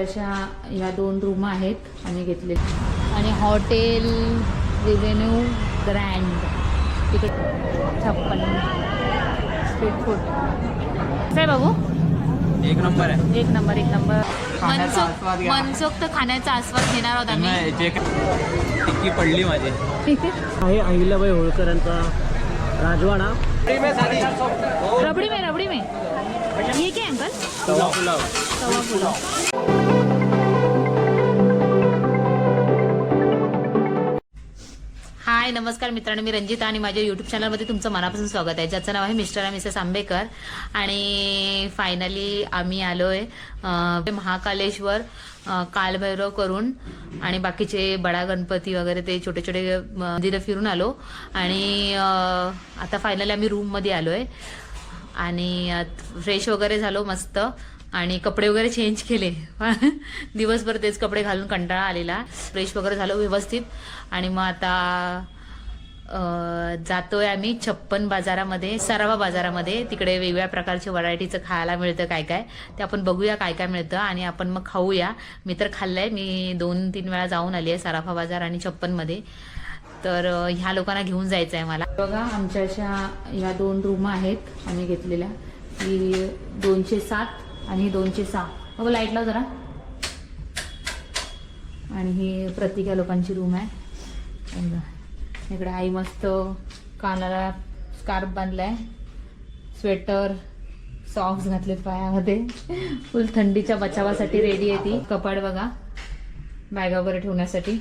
अशा ह्या 2 रूम आहेत आम्ही घेतले आणि हॉटेल रिव्हेन्यू ग्रँड तिकडे 56 स्ट्रीट फूड काय बाबू एक नंबर आहे. एक नंबर मनसोक्त खाण्याचा आस्वाद घेणार आहोत आम्ही. टिक्की पडली माझी. आहे अहिल्याबाई होळकरांचा राजवाडा. रबडी में ये क्या अंकल? तवा पुलाव. तवा पुलाव. हाय नमस्कार मित्रांनो, मी रंजिता आणि माझ्या यूट्यूब चॅनलमध्ये तुमचं मनापासून स्वागत आहे, ज्याचं नाव आहे मिस्टर आणि मिसेस आंबेकर. आणि फायनली आम्ही आलोय महाकालेश्वर, कालभैरव करून आणि बाकीचे बडा गणपती वगैरे ते छोटे छोटे मंदिरं फिरून आलो. आणि आता फायनली आम्ही रूममध्ये आलोय आणि फ्रेश वगैरे झालो मस्त आणि कपडे वगैरे चेंज केले. दिवसभर तेच कपडे घालून कंटाळा आलेला. फ्रेश वगैरे झालो व्यवस्थित आणि मग आता जातोय आम्ही 56 बाजारामध्ये, सराफा बाजारामध्ये. तिकडे वेगवेगळ्या प्रकारचे व्हरायटीचं खायला मिळतं, काय काय ते आपण बघूया काय काय मिळतं आणि आपण मग खाऊया. मी तर खाल्लंय, मी 2-3 वेळा जाऊन आली आहे सराफा बाजार आणि 56 मध्ये. तर ह्या लोकांना घेऊन जायचं आहे मला. बघा आमच्या अशा ह्या 2 रूम आहेत आम्ही घेतलेल्या, की 207 आणि 206. बघ लाईट लाव जरा. आणि ही प्रत्येक या लोकांची रूम आहे. इकडे आई मस्त कानाला स्कार्फ बांधलाय, स्वेटर, सॉक्स घातलेत पायामध्ये, फुल थंडीच्या बचावासाठी रेडी आहे ती. कपाट बघा, बॅगा वगैरे ठेवण्यासाठी.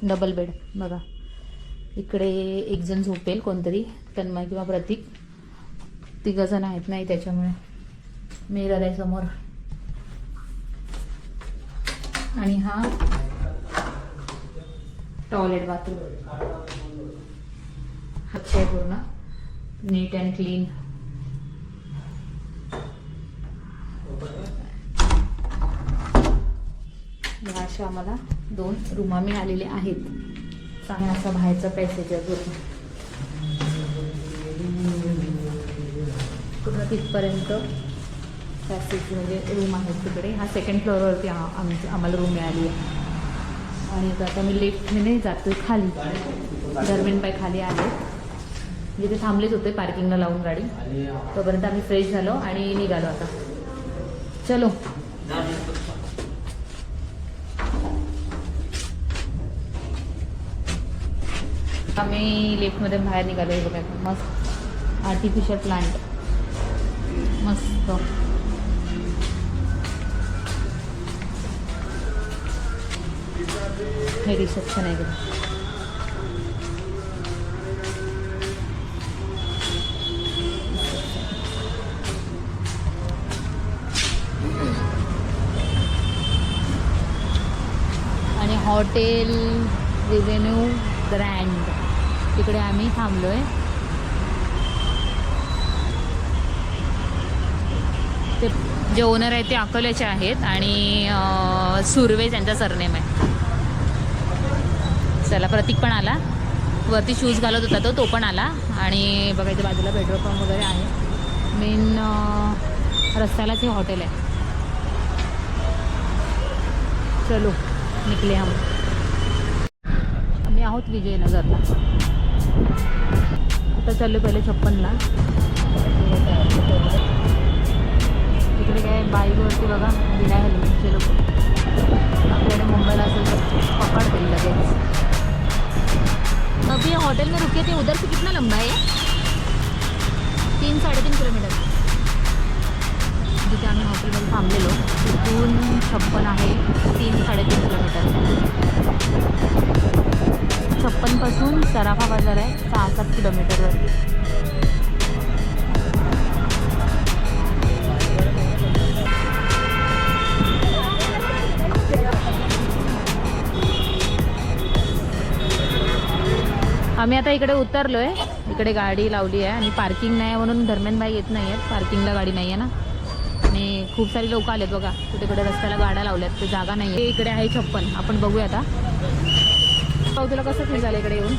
डबल बेड बघा. इकडे एक जण झोपेल, कोणतरी तन्मय किंवा प्रतीक. 3 जण आहेत नाही, त्याच्यामुळे मिरर आहे समोर. आणि हा टॉयलेट बाथरूम. अच्छा आहे, पूर्ण नीट अँड क्लीन. अशा आम्हाला 2 रूमा मिळालेले आहेत. चांगला असा बाहेरचा पॅसेज आहे पूर्ण तिथपर्यंत पॅसेज म्हणजे रूम आहेत तिकडे. हा 2nd फ्लोअरवरती आम्हाला रूम मिळाली आहे. आणि आता मी लिफ्टने जातोय खाली. धर्मेंद्रबाई खाली आले, जिथे थांबलेच होते पार्किंगला लावून गाडी. तोपर्यंत आम्ही फ्रेश झालो आणि निघालो. आता चलो. आम्ही लिफ्टमध्ये बाहेर निघालो. बघा मस्त आर्टिफिशियल प्लांट, मस्त. हे रिसेप्शन आहे. आणि हॉटेल रिव्हेन्यू ग्रँड तिकडे आम्ही थांबलोय. ते जे ओनर आहेत ते अकोल्याचे आहेत आणि सुर्वे त्यांचा सरनेम आहे. चला, प्रतीक पण आला. वरती शूज घालत होता तो पण आला. आणि बघा इथे बाजूला पेट्रोल पंप वगैरे आहे. मेन रस्त्यालाच हे हॉटेल आहे. चलो निघले हम. आम्ही आहोत विजयनगरला. आता चाललो पहिले 56ला. तिकडे काय बाईकवरती बघा बिना हेल्मेटचे लोक. आपल्याकडे मुंबईला असेल तर पकडतील लगेच. अभी होटल में रुके थे, उधर से कितना लंबा है? 3-3.5 किलोमीटर. जिथे आम्ही हॉटेलमध्ये थांबलेलो तिथून 56 आहे 3-3.5 किलोमीटर. 56 पासून सराफा बाजार आहे 6-7 किलोमीटरवरती. आम्ही आता इकडे उतरलोय. इकडे गाडी लावली आहे आणि पार्किंग नाही म्हणून धर्मेंद्रबाई येत नाही आहेत. पार्किंगला गाडी नाही आहे ना. आणि खूप सारी लोक आलेत बघा. तिकडे रस्त्याला गाड्या लावल्यात, ते जागा नाही आहे. इकडे आहे 56. आपण बघूया आता. भाऊ तुला कसं फील झालं इकडे येऊन?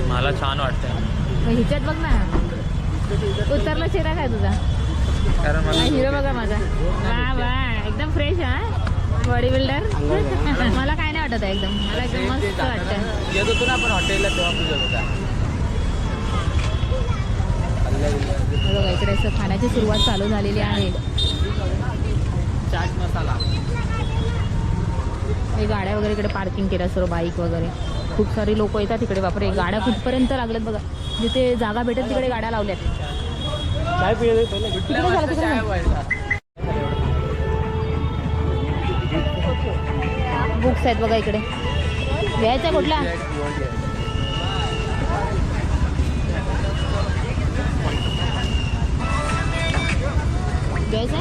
मला छान वाटतंय. हिच्यात बघ ना, उतरला चेहरा काय तुझा? कारण मला हिरो बघा माझा. वा वा. फ्रेश आहे बॉडी बिल्डर. मला काय नाही वाटत आहे एकदम. मला एकदम मस्त वाटतं. येत होतो ना आपण हॉटेलला तेव्हा पूजत होता. बघा इकडे असं खाण्याची सुरुवात चालू झालेली आहे. चाट मसाला. हे गाड्या वगैरे इकडे पार्किंग केल्या सर्व बाईक वगैरे. खूप सारी लोक येतात तिकडे. बापरे गाड्या कुठपर्यंत लागल्यात बघा. जिथे जागा भेटेल तिकडे गाड्या लावल्यात. काय पिले पहिले तिकडे झालं तिकडे झालं. बुक्स आहेत बघा इकडे. घ्यायचा कुठला? घ्यायचा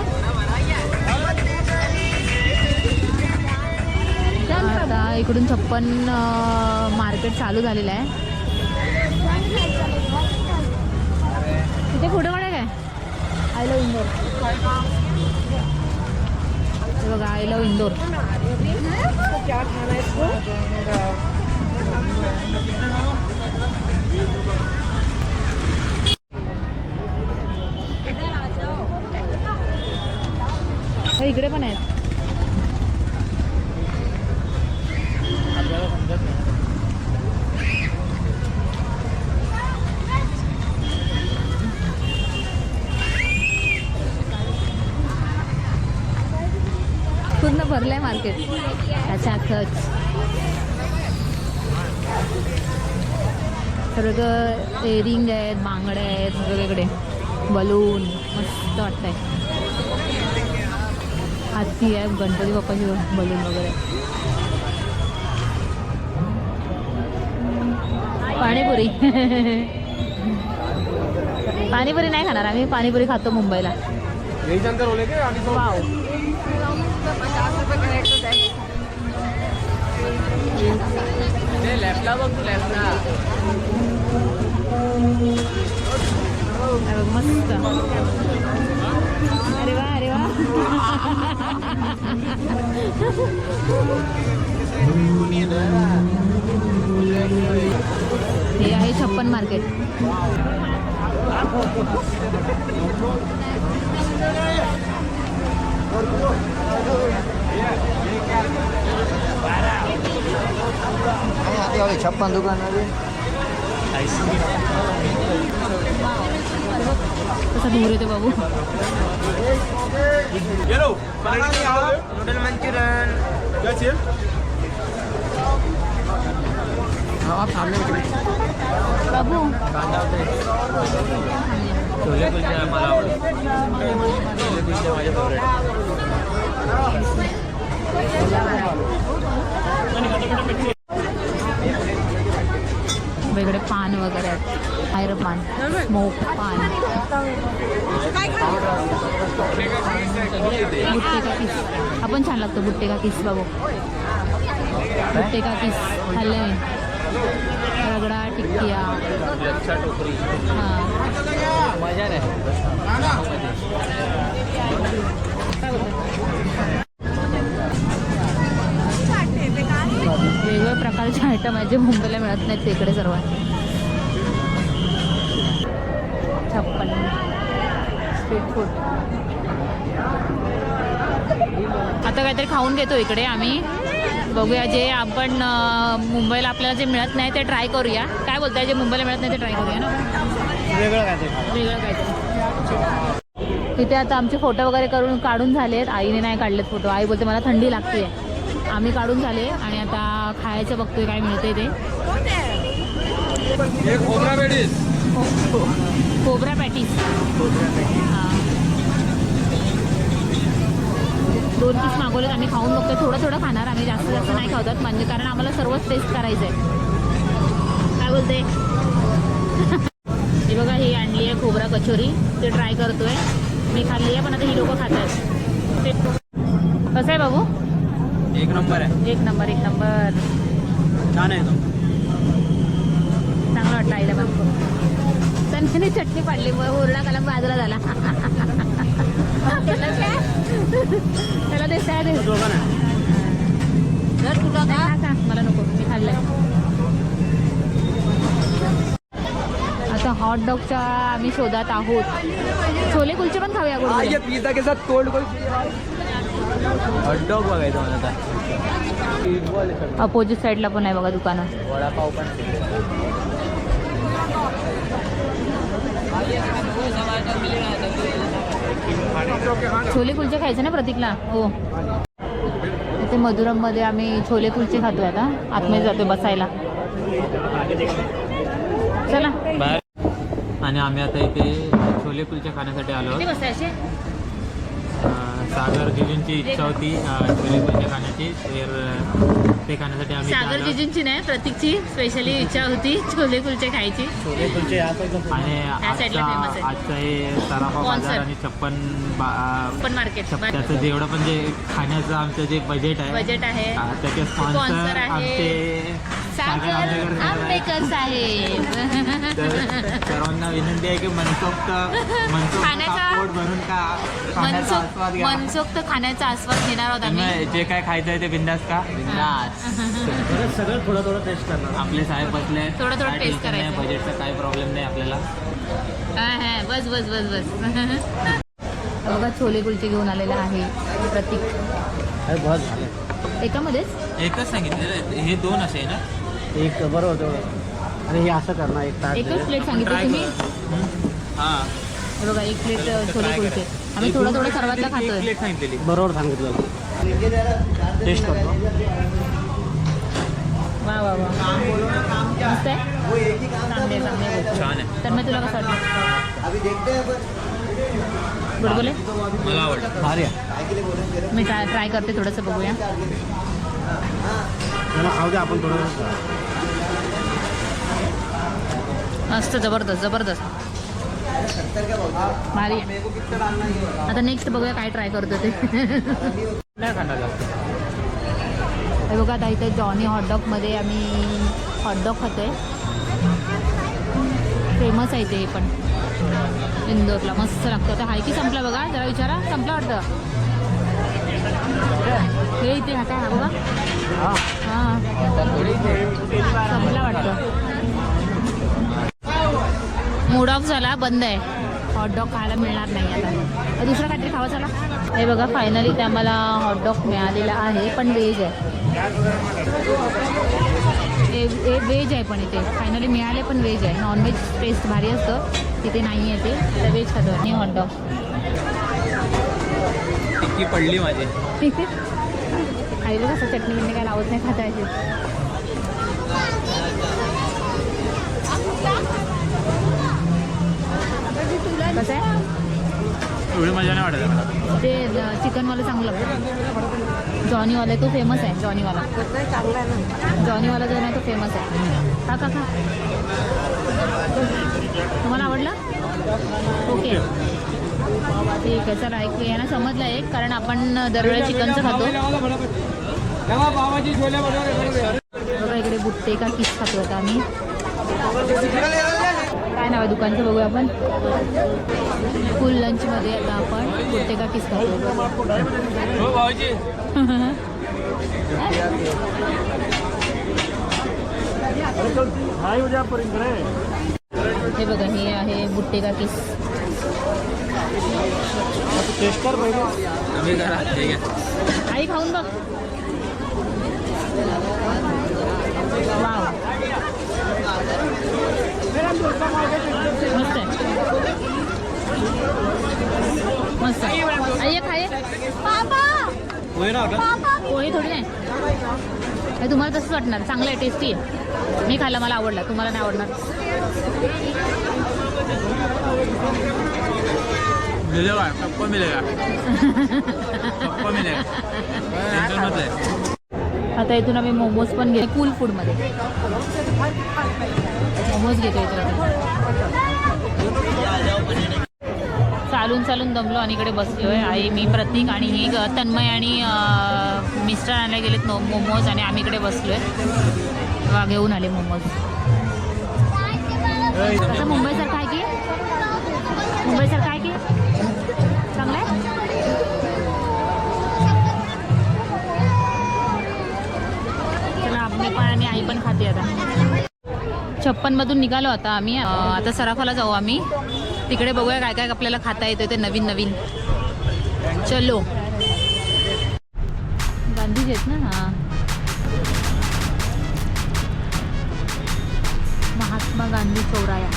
आता इकडून 56 मार्केट चालू झालेलं आहे. तिथे फोटो काढा काय? I love Indore. हे बघा आय लव्ह इंदोर. इकडे पण आहेत. पूर्ण भरलंय मार्केट. अच्छा खच सगळं रिंग आहेत, बांगड्या आहेत वेगवेगळे, बलून मस्त वाटतंय. हाती आहे, गणपती बाप्पाचे बलून वगैरे. पाणीपुरी. पाणीपुरी नाही खाणार आम्ही. पाणीपुरी खातो मुंबईला. वाव. लेफ्टला बघ तू लेफ्टला. मस्त. अरे वा अरे वा. हे आहे 56 मार्केट. छप्पन दुकान कसा दूर येतो बाबू. Noodle Manchurian. बाबू छोले कुलचे मला आवडतं. छोले कुलचे माझे फेवरेट. वेगळे पान वगैरे आहेत. हायर पान, स्मोक पान. बुट्टे का किस हा पण छान लागतो. बुट्टे का किस बाबू. बुट्टे का किस खाल्ले मी. रगडा टिक्किया. लच्छा टोकरी. हां मजा नाही. वेगवेगळ्या प्रकारचे आयटम आहेत जे मुंबईला मिळत नाहीत ते इकडे सर्व. 56 स्ट्रीट फूड. आता काहीतरी खाऊन घेतो इकडे आम्ही. बघूया जे आपण मुंबईला आपल्याला जे मिळत नाही ते ट्राय करूया. काय बोलताय? जे मुंबईला मिळत नाही ते ट्राय करूया ना. वेगळं काय वेगळं काहीतरी. तिथे आता आमचे फोटो वगैरे काढून झालेत. आईने नाही काढलेत फोटो. आई बोलते मला थंडी लागते. आम्ही काढून झाले आणि आता खायचं बघतोय काय मिळतंय ते. खोबरा पॅटीस. हां 2 पीस मागवलेत. आम्ही खाऊन बघतोय. थोडं थोडं खाणार आम्ही. जास्त जास्त नाही खावतात म्हणजे कारण आम्हाला सर्वच टेस्ट करायचं आहे. काय बोलते? हे बघा ही आणली आहे खोबरा कचोरी. ते ट्राय करतोय. मी खाल्ली आहे पण आता ही लोकं खात आहेत. ते कसं आहे बाबू? एक नंबर आहे. एक नंबर एक नंबर. छान आहे तो. चांगलं वाटलं आईला पण. त्यांनी चटणी पाडली. हुरडा कलम बाजूला झाला. त्याला ते सॅड मला नको. मी खाल्लंय. आता हॉट डॉगच्या आम्ही शोधात आहोत. छोले कुलचे पण खाऊया. पिझ्झा के साथ कोल्ड कुल्फी. हॉटडॉग बघायचं मला आता. अपोजिट साईडला पण आहे बघा दुकानं. वडापाव पण. छोले कुलचे खायचे ना प्रतीकला. हो, इथे मधुरममध्ये आम्ही छोले कुलचे खातोय. आता आतमध्ये जातोय बसायला. चला. आणि आम्ही आता इथे छोले कुलचे खाण्यासाठी आलो. किती बसायचे? सागर जिजूंची इच्छा होती छोले कुलचे खाण्याची, तर ते खाण्यासाठी आम्ही सागर जिजूंची नाही, प्रतीकची स्पेशली इच्छा होती छोले कुलचे खायची. छोले कुलचे या साईडला आणि त्या साईडला famous आहे. आजचा हे सराफा Sponsor. बाजार आणि छप्पन पण मार्केट त्याचं जेवढं पण जे खाण्याचं आमचं जे बजेट आहे बजेट आहे. त्याचे Sponsor स्पॉन्सर आहे. आमचे सागर आंबेकर साहेब. तर सर्वांना विनंती आहे की मनसोक्त खाण्याचा- पोट भरून का खाण्याचा आस्वाद घ्या. मनसोक्त खाण्याचा आस्वाद घेणार आहोत आम्ही. तुम्ही जे काय खायचं आहे ते बिंदास का बिंदास. परत सगळं थोडं थोडं टेस्ट करणार. आपले साहेब बसले आहेत. थोडं काय taste tension नाही, करायचं. बजेटचा काही प्रॉब्लेम नाही आपल्याला. बस बस बस बस. बघा छोले कुलचे घेऊन आलेला आहे प्रतीक. अरे बस झालं. एकामध्येच एकच सांगितलेलं हे दोन असे आहे ना. एक बरोबर तेवढं. आणि हे असं करणार एक ताट एकच प्लेट सांगितली तुम्ही. हां हे बघा एक प्लेट छोले कुलचे. आम्ही थोडं थोडं सर्वातला खातोय. प्लेट सांगितलेली. बरोबर सांगितलं. टेस्ट करतो. वा वा वा, मस्त आहे. चांगले चांगले. छान आहे. तर मी तुला कसं वाटलं? गुड बोले. मला आवडलं. भारी आहे. मी ट्राय करते थोडंसं, बघूया. त्याला खाऊ दे आपण थोडं. मस्त, जबरदस्त जबरदस्त, भारी आहे. आता नेक्स्ट बघूया काय ट्राय करतो ते. नाही खाणार जास्त. हे बघा आता इथे जॉनी हॉटडॉगमध्ये आम्ही हॉटडॉग खातोय. फेमस आहे ते हे पण इंदोरला. मस्त लागतं. आता हाय की संपला बघा, जरा विचारा. संपला वाटतं हे इथे. हा काय हा बघा. हां हां संपला वाटतं. मूड ऑफ झाला, बंद आहे. हॉटडॉग खायला मिळणार नाही आता. दुसरं काहीतरी खावं चला. हे बघा फायनली ते आम्हाला हॉटडॉग मिळालेला आहे, पण व्हेज आहे. व्हेज आहे पण इथे फायनली मिळाले, पण व्हेज आहे. नॉनव्हेज टेस्ट भारी असतं, तिथे नाही आहे ते. तर व्हेज खातो आणि हॉटडॉग. टिक्की पडली माझी. आई बघा असं चटणी बिटणी काय लावत नाही, खाता येते. कसं आहे एवढी मजा नाही वाटत मला. ते चिकनवालं चांगलं लागतं. जॉनीवाला आहे तो फेमस आहे. जॉनीवाला जॉनीवाला जो आहे तो फेमस आहे. खा खा खा. तुम्हाला आवडला? ओके ठीक आहे. चला एक यांना समजलं एक, कारण आपण दरवेळेला चिकनचं खातो. बघा इकडे बुट्टे का किस खातो आता आम्ही. काय नाव आहे दुकानचं बघूया आपण. फुल लंचमध्ये आता आपण बुट्टे का किस खातो. हो भाऊजी. हे बघा हे आहे बुट्टे का किस. टेस्ट कर पहिले. तुम्ही करा ठीक आहे. आई खाऊन बघ. वाव मस्त आहे. मस्त आहे. आई ये खाये. पोहे थोडी नाही. हे तुम्हाला तसंच वाटणार. चांगलं आहे, टेस्टी आहे. मी खाल्लं, मला आवडला. तुम्हाला नाही आवडणार. मिलेगा सबको मिलेगा. सबको मिलेगा. टेन्शन मत ले. आता इथून आम्ही मोमोज पण घेतो. कूल फूडमध्ये मोमोज घेतो इथे. चालून चालून दमलो आणि इकडे बसलोय. आई, मी, प्रतीक आणि ही तन्मय आणि मिस्टर आणायला गेलेत मोमोज, आणि आम्ही इकडे बसलोय. वा घेऊन आले मोमोज. आता मुंबईसारखं आहे की मुंबईसारखं आहे की चांगलं आहे. चला आम्ही पण आणि आई पण खाते. आता 56मधून निघालो आता आम्ही. आता सराफाला जाऊ आम्ही. तिकडे बघूया काय काय आपल्याला खाता येतं ते नवीन नवीन. चलो आहेत ना. हां, महात्मा गांधी चौराया.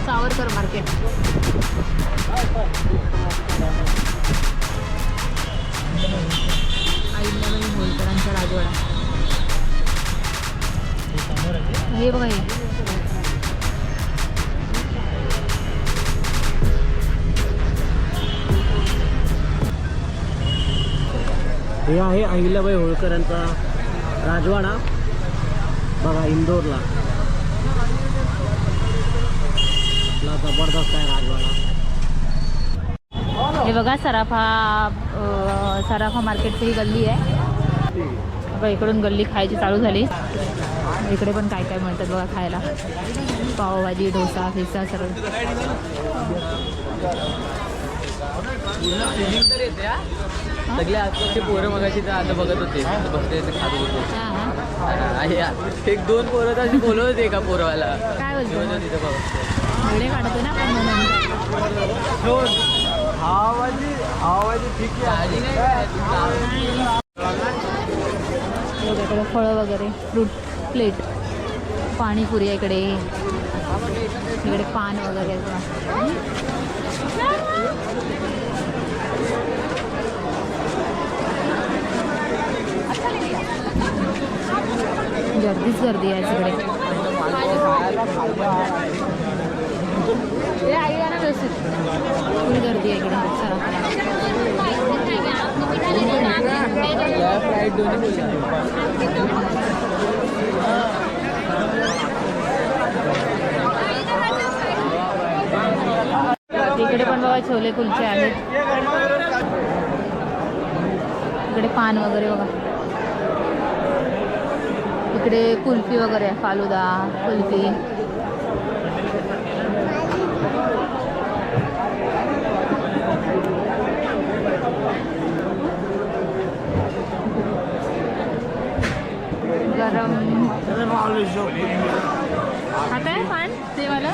सावरकर मार्केट. अहिल्याबाई होळकरांचा राजवाडा. हे बघा, हे हे आहे अहिल्याबाई होळकरांचा राजवाडा बघा, इंदोरला. जबरदस्त आहे राजवाडा. हे बघा, सराफा मार्केटची ही गल्ली आहे बघा. इकडून गल्ली खायची चालू झाली. इकडे पण काय काय मिळतात बघा खायला. पावभाजी, डोसा, पिझ्झा सर्व. सगळे आजकालचे पोरं मगाशी तर आता बघत होते, बसले ते खात होते. एक दोन पोरं तर बोलत होते एका पोरवाला. काय बोलतो? तिथं बघ व्हिडिओ काढतो ना आपण म्हणून. इकडे फळं वगैरे, फ्रूट प्लेट, पाणीपुरी आहे इकडे. इकडे पान वगैरे. गर्दीच गर्दी आहे सगळे. फुल गर्दी आहे इकडे. इकडे पण बघा छोले कुलचे आहेत. इकडे पान वगैरे बघा. इकडे कुल्फी वगैरे आहे, फालुदा, कुल्फी. गरम आता आहे पान ते मला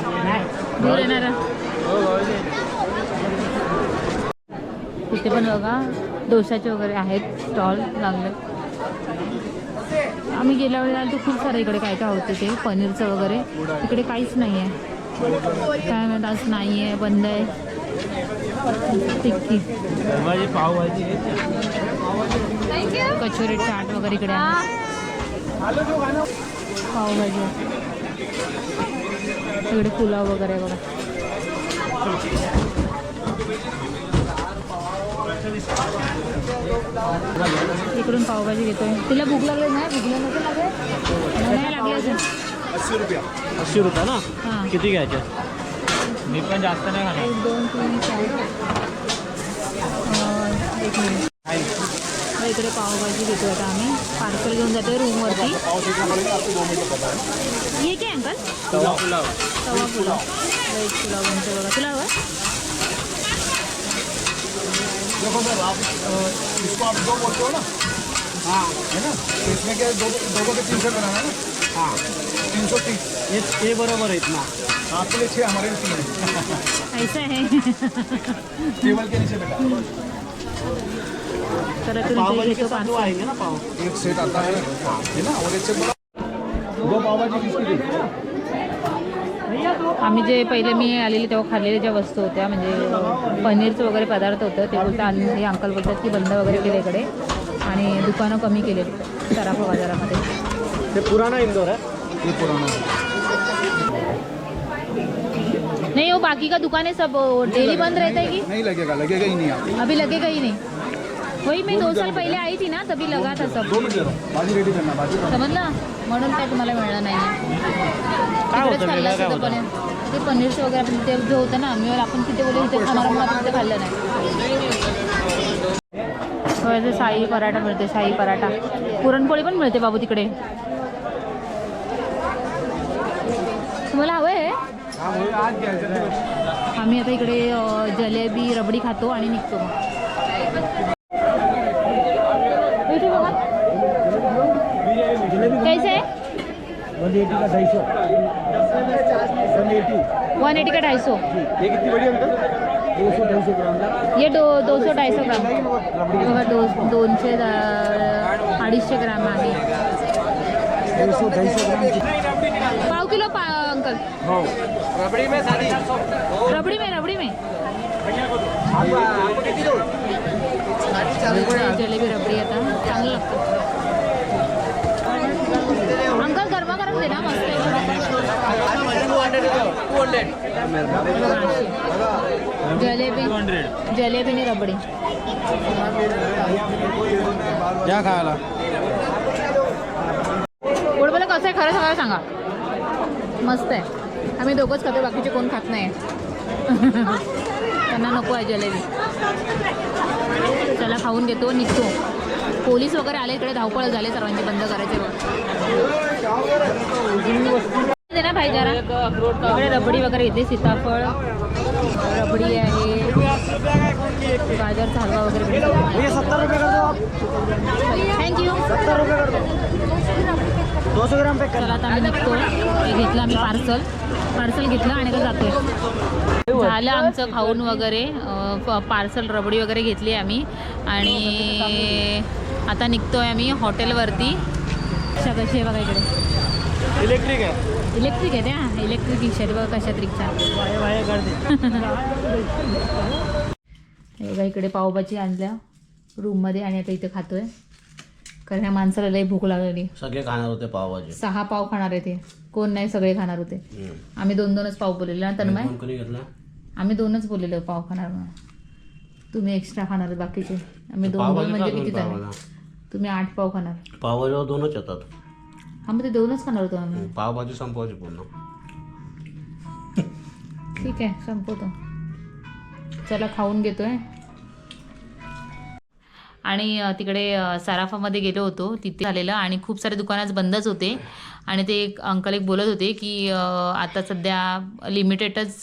दूर येणार. तिथे पण बघा डोशाचे वगैरे आहेत स्टॉल लागले. आम्ही गेल्या वेळेला तर खूप सारं इकडे काय काय होते ते पनीरचं वगैरे. इकडे काहीच नाही आहे. काय म्हणतात, आज नाही आहे, बंद आहे. टिक्की, पावभाजी, कचोरी, चाट वगैरे इकडे आहे. पावभाजी, इकडे पुलाव वगैरे बघा. इकडून पावभाजी घेतोय. तिला भूक लागली नाही? भूक नाही लागली असेल. 80 रुपये ना. हां, किती घ्यायचे? मी पण जास्त नाही खाणार. 1 2 3 4 1 मिनिट. इकडे पावभाजी घेतो आता आम्ही. पार्सल घेऊन जातोय रूमवरती. ये काय अंकल? तवा पुलाव. तवा पुलाव, व्हेज पुलाव बनतो बघा. तुला हवं? इसको आप दो बोलते हो ना? हाँ, है ना? तो इसमें क्या दो के 300 बनाना है ना? हाँ, 330. हे बरोबर आहेत ना. आपके लिए 6, हमारे लिए 3 ऐसा है. टेबल के नीचे बेटा. तर तू पावभाजी घेतो के साथ वो आएंगे ना पाव. एक सेट आता है ना? और एक सेट दो पावभाजी किसकी दी? आम्ही जे पहिले मी आलेली तेव्हा खाल्लेल्या ज्या वस्तू होत्या म्हणजे पनीरचं वगैरे पदार्थ होतं ते बोलतात. आणि हे अंकल बोलतात की बंद वगैरे केले इकडे आणि दुकानं कमी केले सराफा बाजारामध्ये. ते पुराना इंदोर आहे. ये पुराना नहीं वो बाकी का दुकान है सब डेली बंद रहता है कि नहीं लगेगा ही नहीं आप. अभी लगेगा ही नहीं. वही मैं 2 साल पहले आई थी ना तभी लगा था सब. 2 मिनट दे रहा हूँ. भाजी रेडी करना. भाजी समजलं म्हणून काय तुम्हाला मिळणार नाही. काय तिकडेच होतं खाल्लं वेगळं काय असतं होतं? पण ते पनीरचं वगैरे आपण ते जे होतं ना आम्ही आपण तिथे बोलू इथे खाणार म्हणून आपण तिथे खाल्लं नाही. थोडेसे शाही पराठा मिळते. शाही पराठा, पुरणपोळी पण मिळते बाबू तिकडे. तुम्हाला हवं आहे? आम्ही आता इकडे जलेबी रबडी खातो आणि निघतो. इथे बघा कैसे आहे? 180 का 250. 180 का 250? ये कितनी बड़ी अंकल 200-250 ग्राम का ये 200-250 ग्राम बघा 200 250 ग्राम आहे. 200-250 ग्राम की पाव किलो अंकल. हो रबडी में साधी रबडी में जलेबी रबडी आता चांगलं लागतं. अंकल गरमागरम दे ना मस्त आहे. 200 जलेबी आणि रबडी. या खायला बोल कसं आहे खरं सगळं सांगा. मस्त आहे. आम्ही दोघंच खातो बाकीचे कोण खात नाही. त्यांना नको आहे जलेबी. चला खाऊन घेतो निघतो. पोलीस वगैरे आले इकडे धावपळ झाले सर्वांचे बंद करायचे दे ना भाई जरा. इकडे रबडी वगैरे येते सीताफळ रबडी आहे गाजरचा हलवा वगैरे ये 70 रुपये कर दो आप थँक्यू. 70 रुपये कर दो 200 ग्राम पैक चला आता आम्ही निघतो. हे घेतलं आम्ही पार्सल घेतलं आणि आता जातोय. झालं आमचं खाऊन वगैरे पार्सल रबडी वगैरे घेतली आम्ही आणि आता निघतोय आम्ही हॉटेलवरती. कशी आहे बघा इकडे इलेक्ट्रिक है इलेक्ट्रिक आहे त्या इलेक्ट्रिक रिक्षा आहे बघा कशात रिक्षा. वाय कर दे हे बघा इकडे पावभाजी आणल्या रूममध्ये आणि आता इथे खातोय कारण ह्या माणसाला लई भूक लागलेली. सगळे खाणार होते पावभाजी 6 पाव खाणार आहे ते. कोण नाही सगळे खाणार होते. आम्ही 2-2च पाव बोललेलो ना तन्मय. कोणी घेतला आम्ही 2च बोललेलो पाव खाणार म्हणून. तुम्ही एक्स्ट्रा खाणार बाकीचे. आम्ही 2 म्हणजे किती झाले. तुम्ही 8 पाव खाणार. पावभाजीवर 2च येतात. हा मग ते 2च खाणार होतो आम्ही. पावभाजी संपवायची पूर्ण. ठीक आहे संपवतो. चला खाऊन घेतोय. आणि तिकडे सराफामध्ये गेलो होतो तिथे झालेलं आणि खूप सारे दुकानं आज बंदच होते आणि ते अंकल एक बोलत होते की आता सध्या लिमिटेडच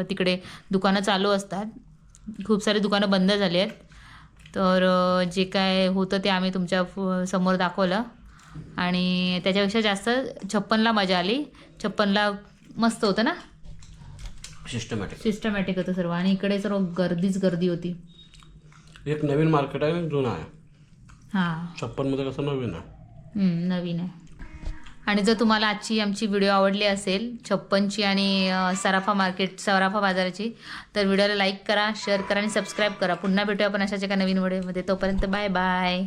तिकडे दुकानं चालू असतात. खूप सारे दुकानं बंद झाले आहेत. तर जे काय होतं ते आम्ही तुमच्या समोर दाखवलं आणि त्याच्यापेक्षा जास्त 56ला मजा आली. 56ला मस्त होतं ना. सिस्टमॅटिक होतं सर्व आणि इकडे सर्व गर्दी होती. एक नवीन मार्केट आहे जुना आहे. हां 56 मध्ये कसं नवीन आहे. नवीन आहे. आणि जर तुम्हाला आजची आमची व्हिडिओ आवडली असेल 56ची आणि सराफा बाजाराची तर व्हिडिओला लाईक करा शेअर करा आणि सबस्क्राईब करा. पुन्हा भेटूया आपण अशाच एका नवीन व्हिडिओमध्ये. तोपर्यंत बाय बाय.